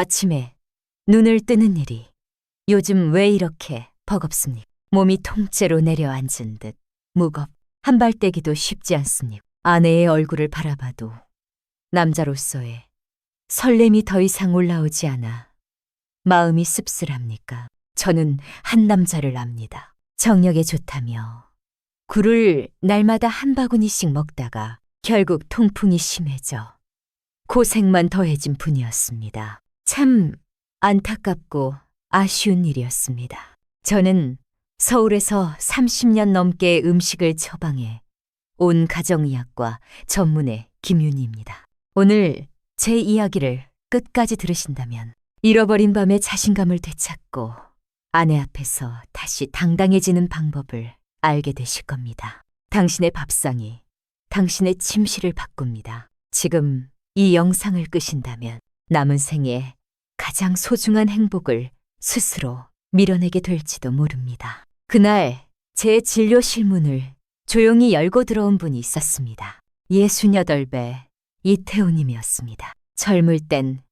아침에 눈을 뜨는 일이 요즘 왜 이렇게 버겁습니까? 몸이 통째로 내려앉은 듯 한 발 떼기도 쉽지 않습니다. 아내의 얼굴을 바라봐도 남자로서의 설렘이 더 이상 올라오지 않아 마음이 씁쓸합니까? 저는 한 남자를 압니다. 정력에 좋다며 굴을 날마다 한 바구니씩 먹다가 결국 통풍이 심해져 고생만 더해진 분이었습니다. 참 안타깝고 아쉬운 일이었습니다. 저는 서울에서 30년 넘게 음식을 처방해 온 가정의학과 전문의 김윤희입니다. 오늘 제 이야기를 끝까지 들으신다면 잃어버린 밤에 자신감을 되찾고 아내 앞에서 다시 당당해지는 방법을 알게 되실 겁니다. 당신의 밥상이 당신의 침실을 바꿉니다. 지금 이 영상을 끄신다면 남은 생에 가장 소중한 행복을 스스로 밀어내게 될지도 모릅니다. 그날 제 진료실 문을 조용히 열고 들어온 분이 있었습니다. 68배 이태우님이었습니다. 젊을 땐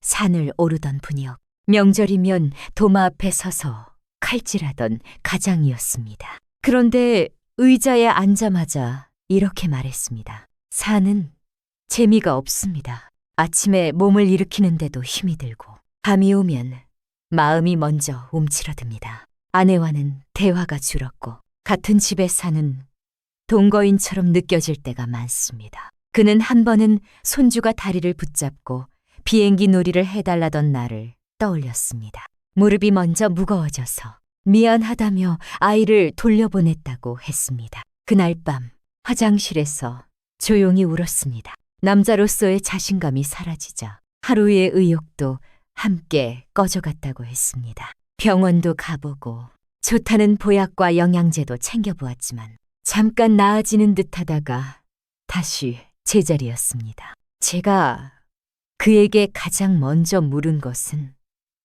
산을 오르던 분이었고 명절이면 도마 앞에 서서 칼질하던 가장이었습니다. 그런데 의자에 앉자마자 이렇게 말했습니다. 산은 재미가 없습니다. 아침에 몸을 일으키는데도 힘이 들고 밤이 오면 마음이 먼저 움츠러듭니다. 아내와는 대화가 줄었고 같은 집에 사는 동거인처럼 느껴질 때가 많습니다. 그는 한 번은 손주가 다리를 붙잡고 비행기 놀이를 해달라던 날을 떠올렸습니다. 무릎이 먼저 무거워져서 미안하다며 아이를 돌려보냈다고 했습니다. 그날 밤 화장실에서 조용히 울었습니다. 남자로서의 자신감이 사라지자 하루의 의욕도 함께 꺼져갔다고 했습니다. 병원도 가보고 좋다는 보약과 영양제도 챙겨보았지만 잠깐 나아지는 듯하다가 다시 제자리였습니다. 제가 그에게 가장 먼저 물은 것은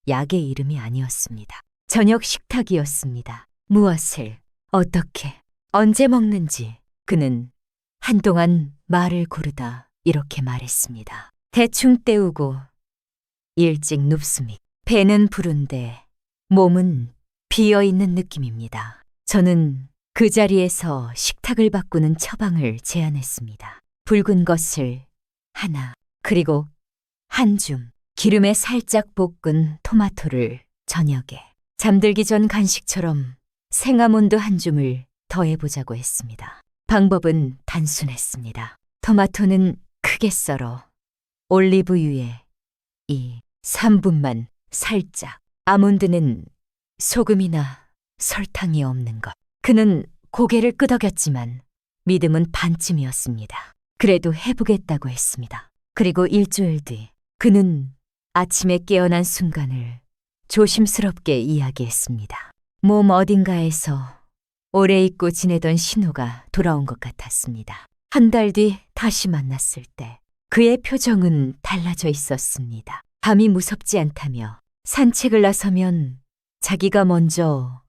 약의 이름이 아니었습니다. 저녁 식탁이었습니다. 무엇을, 어떻게, 언제 먹는지 그는 한동안 말을 고르다 이렇게 말했습니다. 대충 때우고 일찍 눕습니다. 배는 부른데 몸은 비어있는 느낌입니다. 저는 그 자리에서 식탁을 바꾸는 처방을 제안했습니다. 붉은 것을 하나, 그리고 한 줌, 기름에 살짝 볶은 토마토를 저녁에 잠들기 전 간식처럼 생아몬드 한 줌을 더해보자고 했습니다. 방법은 단순했습니다. 토마토는 크게 썰어 올리브유에 3분만 살짝, 아몬드는 소금이나 설탕이 없는 것. 그는 고개를 끄덕였지만 믿음은 반쯤이었습니다. 그래도 해보겠다고 했습니다. 그리고 일주일 뒤 그는 아침에 깨어난 순간을 조심스럽게 이야기했습니다. 몸 어딘가에서 오래 잊고 지내던 신호가 돌아온 것 같았습니다. 한 달 뒤 다시 만났을 때 그의 표정은 달라져 있었습니다. 밤이 무섭지 않다며 산책을 나서면 자기가 먼저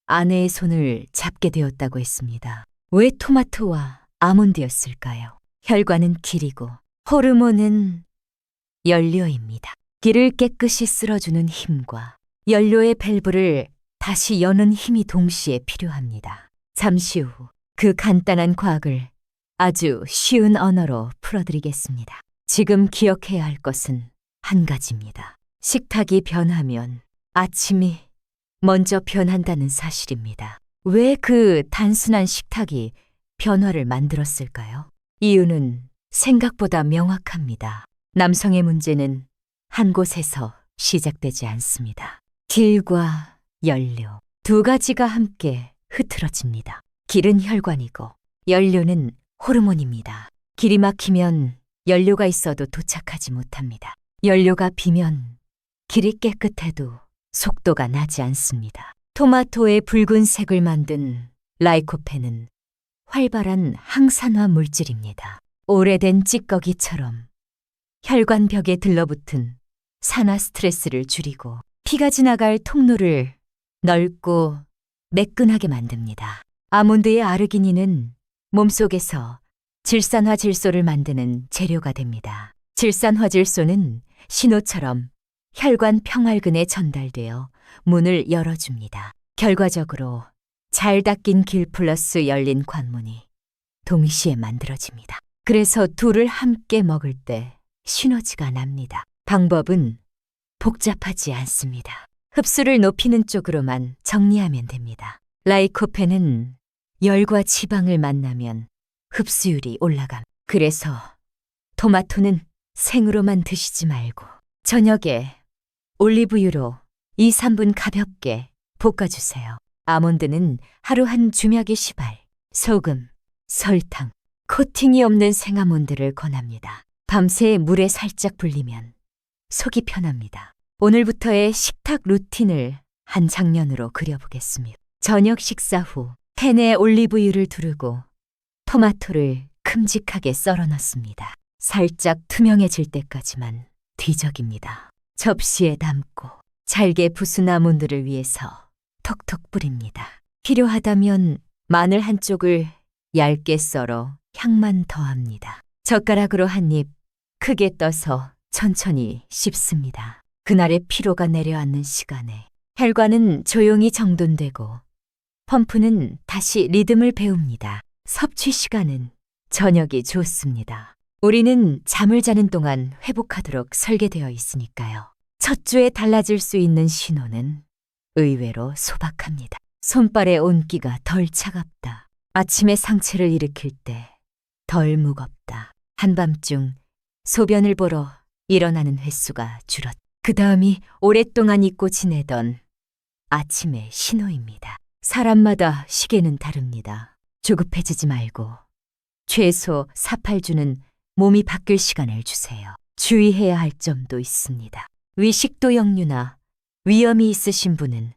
아내의 손을 잡게 되었다고 했습니다. 왜 토마토와 아몬드였을까요? 혈관은 길이고 호르몬은 연료입니다. 길을 깨끗이 쓸어주는 힘과 연료의 밸브를 다시 여는 힘이 동시에 필요합니다. 잠시 후 그 간단한 과학을 아주 쉬운 언어로 풀어드리겠습니다. 지금 기억해야 할 것은 한 가지입니다. 식탁이 변하면 아침이 먼저 변한다는 사실입니다. 왜 그 단순한 식탁이 변화를 만들었을까요? 이유는 생각보다 명확합니다. 남성의 문제는 한 곳에서 시작되지 않습니다. 길과 연료, 두 가지가 함께 흐트러집니다. 길은 혈관이고 연료는 호르몬입니다. 길이 막히면 연료가 있어도 도착하지 못합니다. 연료가 비면 길이 깨끗해도 속도가 나지 않습니다. 토마토의 붉은색을 만든 라이코펜은 활발한 항산화 물질입니다. 오래된 찌꺼기처럼 혈관벽에 들러붙은 산화 스트레스를 줄이고 피가 지나갈 통로를 넓고 매끈하게 만듭니다. 아몬드의 아르기닌은 몸속에서 질산화질소를 만드는 재료가 됩니다. 질산화질소는 신호처럼 혈관 평활근에 전달되어 문을 열어줍니다. 결과적으로 잘 닦인 길 플러스 열린 관문이 동시에 만들어집니다. 그래서 둘을 함께 먹을 때 시너지가 납니다. 방법은 복잡하지 않습니다. 흡수를 높이는 쪽으로만 정리하면 됩니다. 라이코펜은 열과 지방을 만나면 흡수율이 올라감. 그래서 토마토는 생으로만 드시지 말고 저녁에 올리브유로 2, 3분 가볍게 볶아주세요. 아몬드는 하루 한 주먹의 시발, 소금, 설탕, 코팅이 없는 생아몬드를 권합니다. 밤새 물에 살짝 불리면 속이 편합니다. 오늘부터의 식탁 루틴을 한 장면으로 그려보겠습니다. 저녁 식사 후 팬에 올리브유를 두르고 토마토를 큼직하게 썰어 넣습니다. 살짝 투명해질 때까지만 뒤적입니다. 접시에 담고 잘게 부순 아몬드를 위해서 톡톡 뿌립니다. 필요하다면 마늘 한쪽을 얇게 썰어 향만 더합니다. 젓가락으로 한 입 크게 떠서 천천히 씹습니다. 그날의 피로가 내려앉는 시간에 혈관은 조용히 정돈되고 펌프는 다시 리듬을 배웁니다. 섭취 시간은 저녁이 좋습니다. 우리는 잠을 자는 동안 회복하도록 설계되어 있으니까요. 첫 주에 달라질 수 있는 신호는 의외로 소박합니다. 손발의 온기가 덜 차갑다. 아침에 상체를 일으킬 때 덜 무겁다. 한밤중 소변을 보러 일어나는 횟수가 줄었다. 그 다음이 오랫동안 잊고 지내던 아침의 신호입니다. 사람마다 시계는 다릅니다. 조급해지지 말고 최소 4, 8주는 몸이 바뀔 시간을 주세요. 주의해야 할 점도 있습니다. 위식도 역류나 위염이 있으신 분은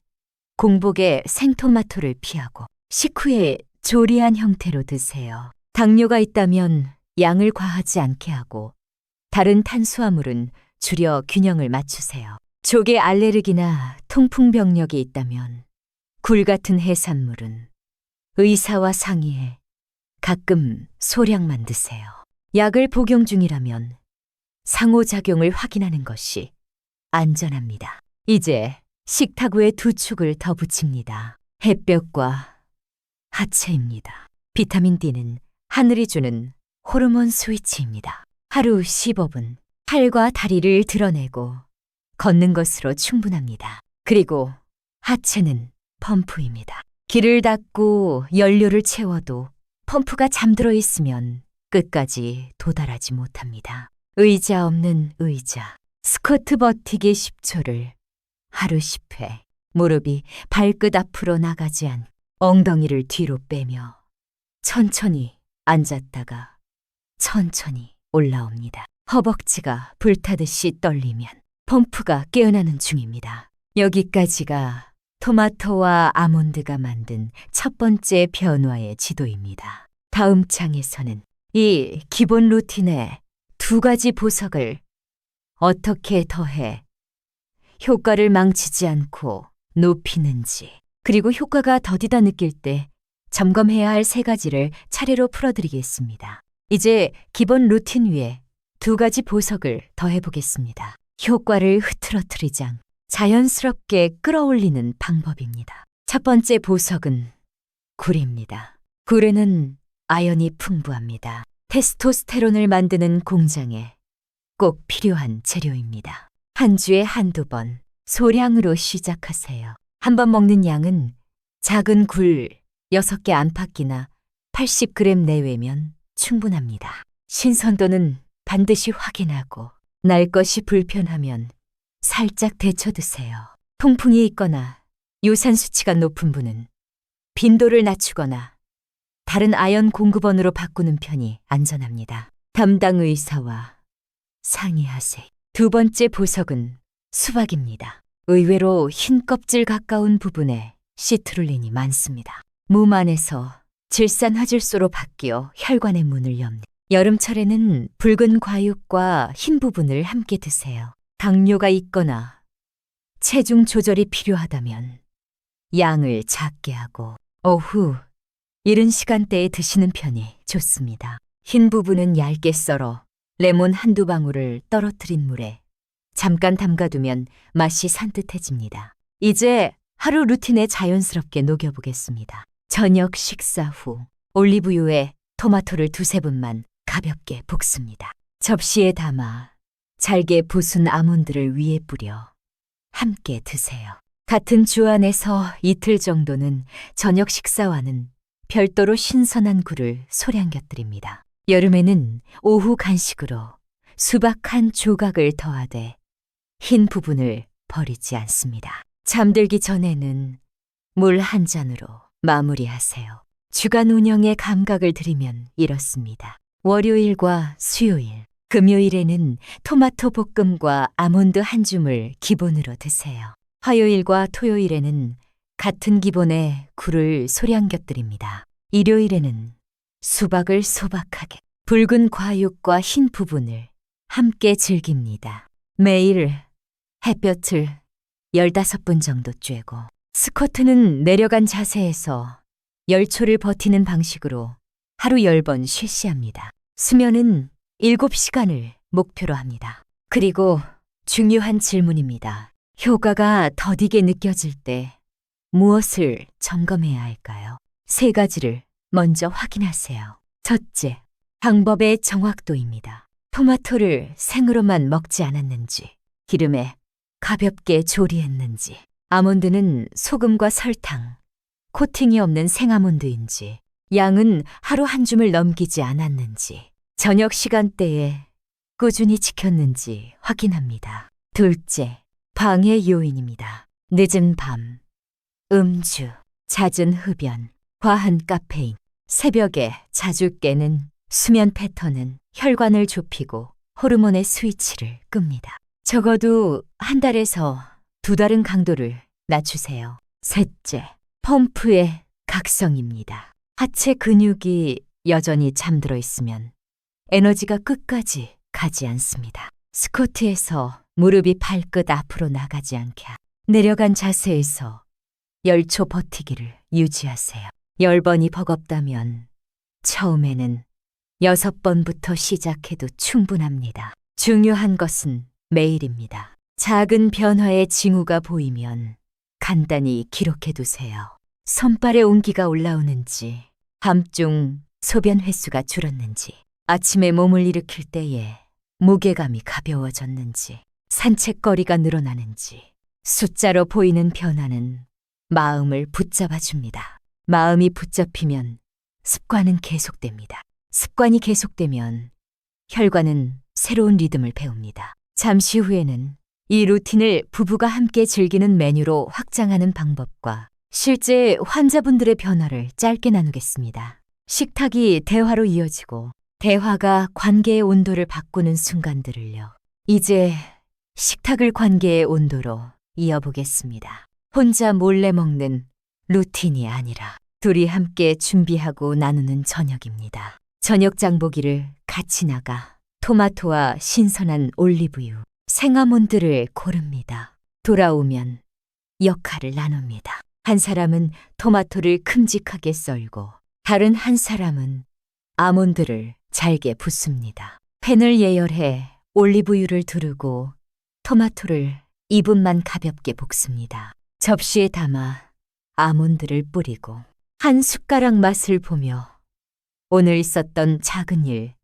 공복에 생토마토를 피하고 식후에 조리한 형태로 드세요. 당뇨가 있다면 양을 과하지 않게 하고 다른 탄수화물은 줄여 균형을 맞추세요. 조개 알레르기나 통풍병력이 있다면 굴 같은 해산물은 의사와 상의해 가끔 소량만 드세요. 약을 복용 중이라면 상호작용을 확인하는 것이 안전합니다. 이제 식탁 위에 두 축을 더 붙입니다. 햇볕과 하체입니다. 비타민 D는 하늘이 주는 호르몬 스위치입니다. 하루 15분 팔과 다리를 드러내고 걷는 것으로 충분합니다. 그리고 하체는 펌프입니다. 길을 닫고 연료를 채워도 펌프가 잠들어 있으면 끝까지 도달하지 못합니다. 의자 없는 의자, 스쿼트 버티기 10초를 하루 10회, 무릎이 발끝 앞으로 나가지 않고 엉덩이를 뒤로 빼며 천천히 앉았다가 천천히 올라옵니다. 허벅지가 불타듯이 떨리면 펌프가 깨어나는 중입니다. 여기까지가 토마토와 아몬드가 만든 첫 번째 변화의 지도입니다. 다음 장에서는 이 기본 루틴에 두 가지 보석을 어떻게 더해 효과를 망치지 않고 높이는지, 그리고 효과가 더디다 느낄 때 점검해야 할 세 가지를 차례로 풀어드리겠습니다. 이제 기본 루틴 위에 두 가지 보석을 더해보겠습니다. 효과를 흐트러뜨리지 않고 자연스럽게 끌어올리는 방법입니다. 첫 번째 보석은 굴입니다. 굴에는 아연이 풍부합니다. 테스토스테론을 만드는 공장에 꼭 필요한 재료입니다. 한 주에 한두 번 소량으로 시작하세요. 한 번 먹는 양은 작은 굴 6개 안팎이나 80g 내외면 충분합니다. 신선도는 반드시 확인하고 날 것이 불편하면 살짝 데쳐 드세요. 통풍이 있거나 요산 수치가 높은 분은 빈도를 낮추거나 다른 아연 공급원으로 바꾸는 편이 안전합니다. 담당 의사와 상의하세요. 두 번째 보석은 수박입니다. 의외로 흰 껍질 가까운 부분에 시트룰린이 많습니다. 몸 안에서 질산화질소로 바뀌어 혈관의 문을 엽니다. 여름철에는 붉은 과육과 흰 부분을 함께 드세요. 당뇨가 있거나 체중 조절이 필요하다면 양을 작게 하고 오후 이른 시간대에 드시는 편이 좋습니다. 흰 부분은 얇게 썰어 레몬 한두 방울을 떨어뜨린 물에 잠깐 담가두면 맛이 산뜻해집니다. 이제 하루 루틴에 자연스럽게 녹여보겠습니다. 저녁 식사 후 올리브유에 토마토를 2~3분만 가볍게 볶습니다. 접시에 담아 잘게 부순 아몬드를 위에 뿌려 함께 드세요. 같은 주 안에서 이틀 정도는 저녁 식사와는 별도로 신선한 굴을 소량 곁들입니다. 여름에는 오후 간식으로 수박 한 조각을 더하되 흰 부분을 버리지 않습니다. 잠들기 전에는 물 한 잔으로 마무리하세요. 주간 운영에 감각을 들이면 이렇습니다. 월요일과 수요일, 금요일에는 토마토 볶음과 아몬드 한 줌을 기본으로 드세요. 화요일과 토요일에는 같은 기본에 굴을 소량 곁들입니다. 일요일에는 수박을 소박하게, 붉은 과육과 흰 부분을 함께 즐깁니다. 매일 햇볕을 15분 정도 쬐고, 스쿼트는 내려간 자세에서 10초를 버티는 방식으로 하루 10번 실시합니다. 수면은 7시간을 목표로 합니다. 그리고 중요한 질문입니다. 효과가 더디게 느껴질 때 무엇을 점검해야 할까요? 3가지를 먼저 확인하세요. 첫째, 방법의 정확도입니다. 토마토를 생으로만 먹지 않았는지, 기름에 가볍게 조리했는지, 아몬드는 소금과 설탕, 코팅이 없는 생아몬드인지, 양은 하루 한 줌을 넘기지 않았는지, 저녁 시간대에 꾸준히 지켰는지 확인합니다. 둘째, 방해 요인입니다. 늦은 밤, 음주, 잦은 흡연, 과한 카페인, 새벽에 자주 깨는 수면 패턴은 혈관을 좁히고 호르몬의 스위치를 끕니다. 적어도 1달에서 2달은 강도를 낮추세요. 셋째, 펌프의 각성입니다. 하체 근육이 여전히 잠들어 있으면 에너지가 끝까지 가지 않습니다. 스쿼트에서 무릎이 발끝 앞으로 나가지 않게 내려간 자세에서 10초 버티기를 유지하세요. 10번이 버겁다면 처음에는 6번부터 시작해도 충분합니다. 중요한 것은 매일입니다. 작은 변화의 징후가 보이면 간단히 기록해 두세요. 손발에 온기가 올라오는지, 밤중 소변 횟수가 줄었는지, 아침에 몸을 일으킬 때에 무게감이 가벼워졌는지, 산책거리가 늘어나는지, 숫자로 보이는 변화는 마음을 붙잡아 줍니다. 마음이 붙잡히면 습관은 계속됩니다. 습관이 계속되면 혈관은 새로운 리듬을 배웁니다. 잠시 후에는 이 루틴을 부부가 함께 즐기는 메뉴로 확장하는 방법과 실제 환자분들의 변화를 짧게 나누겠습니다. 식탁이 대화로 이어지고 대화가 관계의 온도를 바꾸는 순간들을요. 이제 식탁을 관계의 온도로 이어보겠습니다. 혼자 몰래 먹는 루틴이 아니라 둘이 함께 준비하고 나누는 저녁입니다. 저녁 장보기를 같이 나가 토마토와 신선한 올리브유, 생아몬드를 고릅니다. 돌아오면 역할을 나눕니다. 한 사람은 토마토를 큼직하게 썰고 다른 한 사람은 아몬드를 잘게 붓습니다. 팬을 예열해 올리브유를 두르고 토마토를 2분만 가볍게 볶습니다. 접시에 담아 아몬드를 뿌리고 한 숟가락 맛을 보며 오늘 있었던 작은 일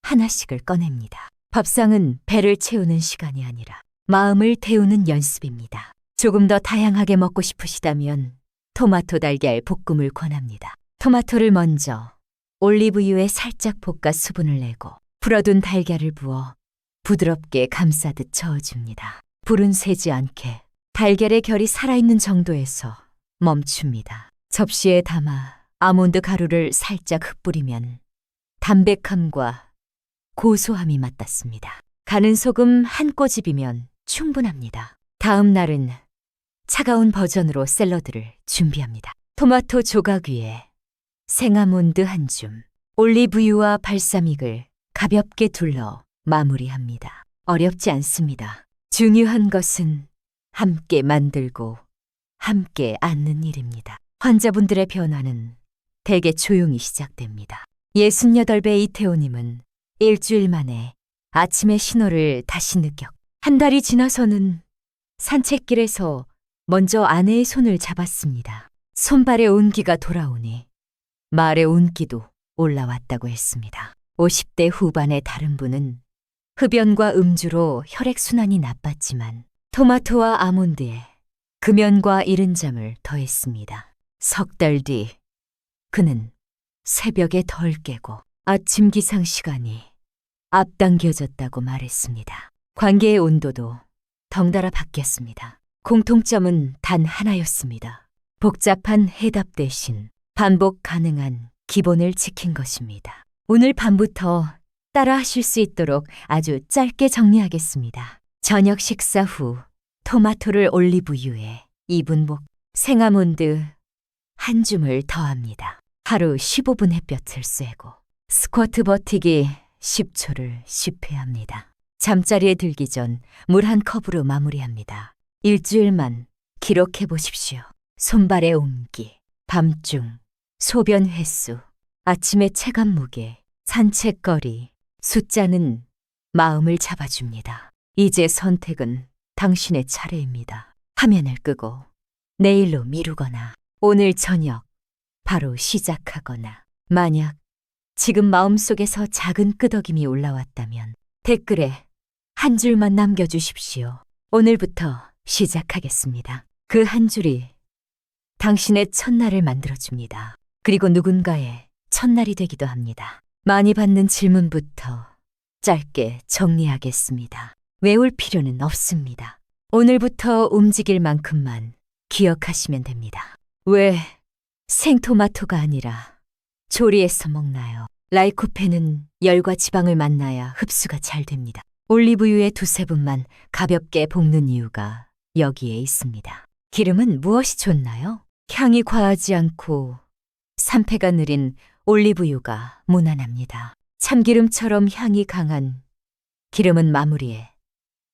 하나씩을 꺼냅니다. 밥상은 배를 채우는 시간이 아니라 마음을 태우는 연습입니다. 조금 더 다양하게 먹고 싶으시다면 토마토 달걀 볶음을 권합니다. 토마토를 먼저 올리브유에 살짝 볶아 수분을 내고 불어둔 달걀을 부어 부드럽게 감싸듯 저어줍니다. 불은 세지 않게 달걀의 결이 살아있는 정도에서 멈춥니다. 접시에 담아 아몬드 가루를 살짝 흩뿌리면 담백함과 고소함이 맞닿습니다. 가는 소금 한 꼬집이면 충분합니다. 다음 날은 차가운 버전으로 샐러드를 준비합니다. 토마토 조각 위에 생아몬드 한 줌, 올리브유와 발사믹을 가볍게 둘러 마무리합니다. 어렵지 않습니다. 중요한 것은 함께 만들고 함께 앉는 일입니다. 환자분들의 변화는 대개 조용히 시작됩니다. 68배 이태호님은 일주일 만에 아침의 신호를 다시 느꼈고 한 달이 지나서는 산책길에서 먼저 아내의 손을 잡았습니다. 손발에 온기가 돌아오니 말에 온기도 올라왔다고 했습니다. 50대 후반의 다른 분은 흡연과 음주로 혈액순환이 나빴지만 토마토와 아몬드에 금연과 이른 잠을 더했습니다. 석 달 뒤 그는 새벽에 덜 깨고 아침 기상 시간이 앞당겨졌다고 말했습니다. 관계의 온도도 덩달아 바뀌었습니다. 공통점은 단 하나였습니다. 복잡한 해답 대신 반복 가능한 기본을 지킨 것입니다. 오늘 밤부터 따라 하실 수 있도록 아주 짧게 정리하겠습니다. 저녁 식사 후 토마토를 올리브유에 2분 볶 생아몬드 한 줌을 더합니다. 하루 15분 햇볕을 쐬고 스쿼트 버티기 10초를 10회 합니다. 잠자리에 들기 전 물 한 컵으로 마무리합니다. 일주일만 기록해 보십시오. 손발의 온기, 밤중, 소변 횟수, 아침의 체감 무게, 산책거리, 숫자는 마음을 잡아줍니다. 이제 선택은 당신의 차례입니다. 화면을 끄고 내일로 미루거나 오늘 저녁 바로 시작하거나 만약 지금 마음속에서 작은 끄덕임이 올라왔다면 댓글에 한 줄만 남겨주십시오. 오늘부터 시작하겠습니다. 그 한 줄이 당신의 첫날을 만들어줍니다. 그리고 누군가의 첫날이 되기도 합니다. 많이 받는 질문부터 짧게 정리하겠습니다. 외울 필요는 없습니다. 오늘부터 움직일 만큼만 기억하시면 됩니다. 왜 생토마토가 아니라 조리해서 먹나요? 라이코펜은 열과 지방을 만나야 흡수가 잘 됩니다. 올리브유에 2~3분만 가볍게 볶는 이유가 여기에 있습니다. 기름은 무엇이 좋나요? 향이 과하지 않고 산패가 느린 올리브유가 무난합니다. 참기름처럼 향이 강한 기름은 마무리에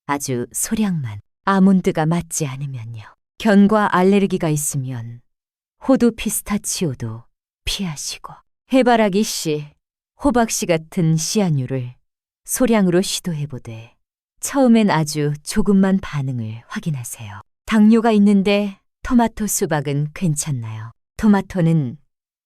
아주 소량만. 아몬드가 맞지 않으면요. 견과 알레르기가 있으면 호두 피스타치오도 피하시고 해바라기 씨, 호박 씨 같은 씨앗류를 소량으로 시도해보되 처음엔 아주 조금만 반응을 확인하세요. 당뇨가 있는데 토마토 수박은 괜찮나요? 토마토는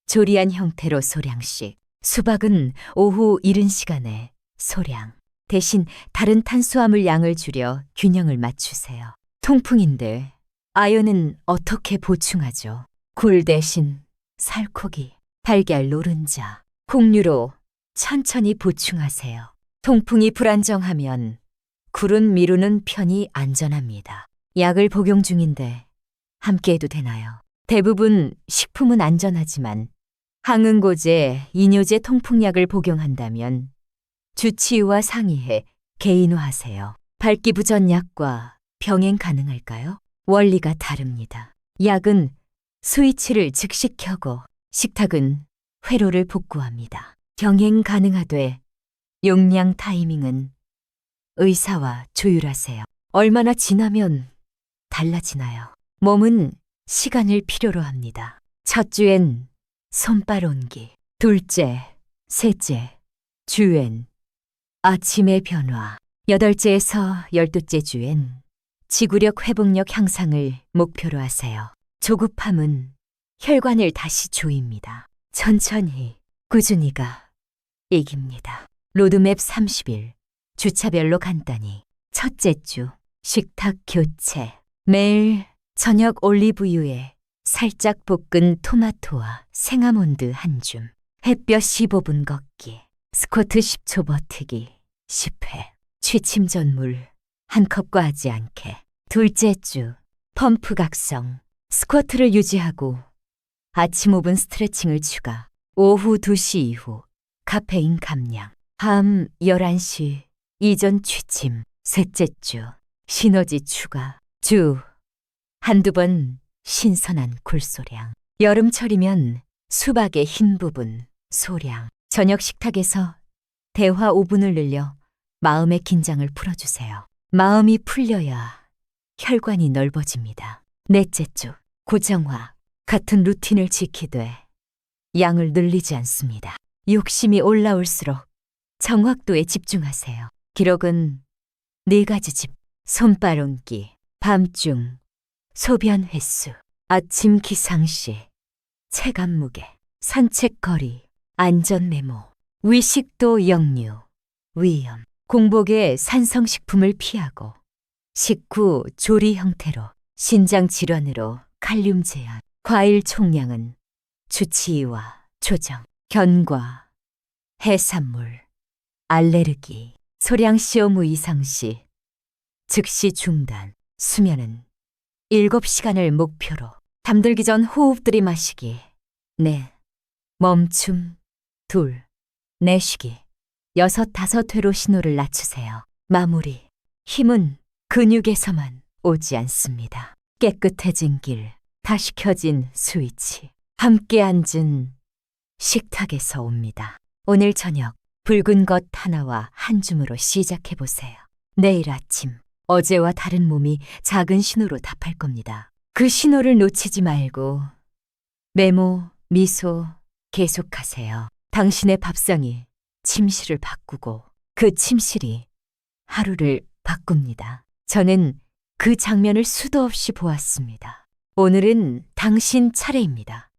조리한 형태로 소량씩, 수박은 오후 이른 시간에 소량. 대신 다른 탄수화물 양을 줄여 균형을 맞추세요. 통풍인데 아연은 어떻게 보충하죠? 굴 대신 살코기, 달걀 노른자, 콩류로 천천히 보충하세요. 통풍이 불안정하면 굴은 미루는 편이 안전합니다. 약을 복용 중인데 함께 해도 되나요? 대부분 식품은 안전하지만 항응고제, 이뇨제 통풍약을 복용한다면 주치의와 상의해 개인화하세요. 발기부전약과 병행 가능할까요? 원리가 다릅니다. 약은 스위치를 즉시 켜고 식탁은 회로를 복구합니다. 병행 가능하되 용량 타이밍은 의사와 조율하세요. 얼마나 지나면 달라지나요? 몸은 시간을 필요로 합니다. 첫 주엔 손발 온기, 둘째, 셋째, 주엔 아침의 변화, 8째에서 12째 주엔 지구력 회복력 향상을 목표로 하세요. 조급함은 혈관을 다시 조입니다. 천천히, 꾸준히가 이깁니다. 로드맵 30일, 주차별로 간단히. 첫째 주, 식탁 교체. 매일 저녁 올리브유에 살짝 볶은 토마토와 생아몬드 한 줌. 햇볕 15분 걷기. 스쿼트 10초 버티기 10회. 취침 전 물 한 컵과 하지 않게. 둘째 주, 펌프 각성. 스쿼트를 유지하고 아침 5분 스트레칭을 추가. 오후 2시 이후 카페인 감량. 밤 11시 이전 취침. 셋째 주, 시너지 추가. 주 한두 번 신선한 굴소량. 여름철이면 수박의 흰 부분 소량. 저녁 식탁에서 대화 5분을 늘려 마음의 긴장을 풀어주세요. 마음이 풀려야 혈관이 넓어집니다. 넷째 주, 고정화. 같은 루틴을 지키되 양을 늘리지 않습니다. 욕심이 올라올수록 정확도에 집중하세요. 기록은 4가지 집. 손발 옮기, 밤중, 소변 횟수, 아침 기상시, 체감 무게, 산책 거리, 안전 메모, 위식도 역류, 위험, 공복에 산성식품을 피하고, 식후 조리 형태로, 신장 질환으로 칼륨 제한, 과일 총량은 주치의와 조정, 견과, 해산물, 알레르기, 소량 시험 후 이상 시 즉시 중단, 수면은 7시간을 목표로, 잠들기 전 호흡 들이마시기, 네, 멈춤, 2, 내쉬기, 6, 5회로 신호를 낮추세요. 마무리, 힘은 근육에서만 오지 않습니다. 깨끗해진 길, 다시 켜진 스위치, 함께 앉은 식탁에서 옵니다. 오늘 저녁 붉은 것 하나와 한 줌으로 시작해보세요. 내일 아침 어제와 다른 몸이 작은 신호로 답할 겁니다. 그 신호를 놓치지 말고 메모, 미소 계속하세요. 당신의 밥상이 침실을 바꾸고 그 침실이 하루를 바꿉니다. 저는 그 장면을 수도 없이 보았습니다. 오늘은 당신 차례입니다.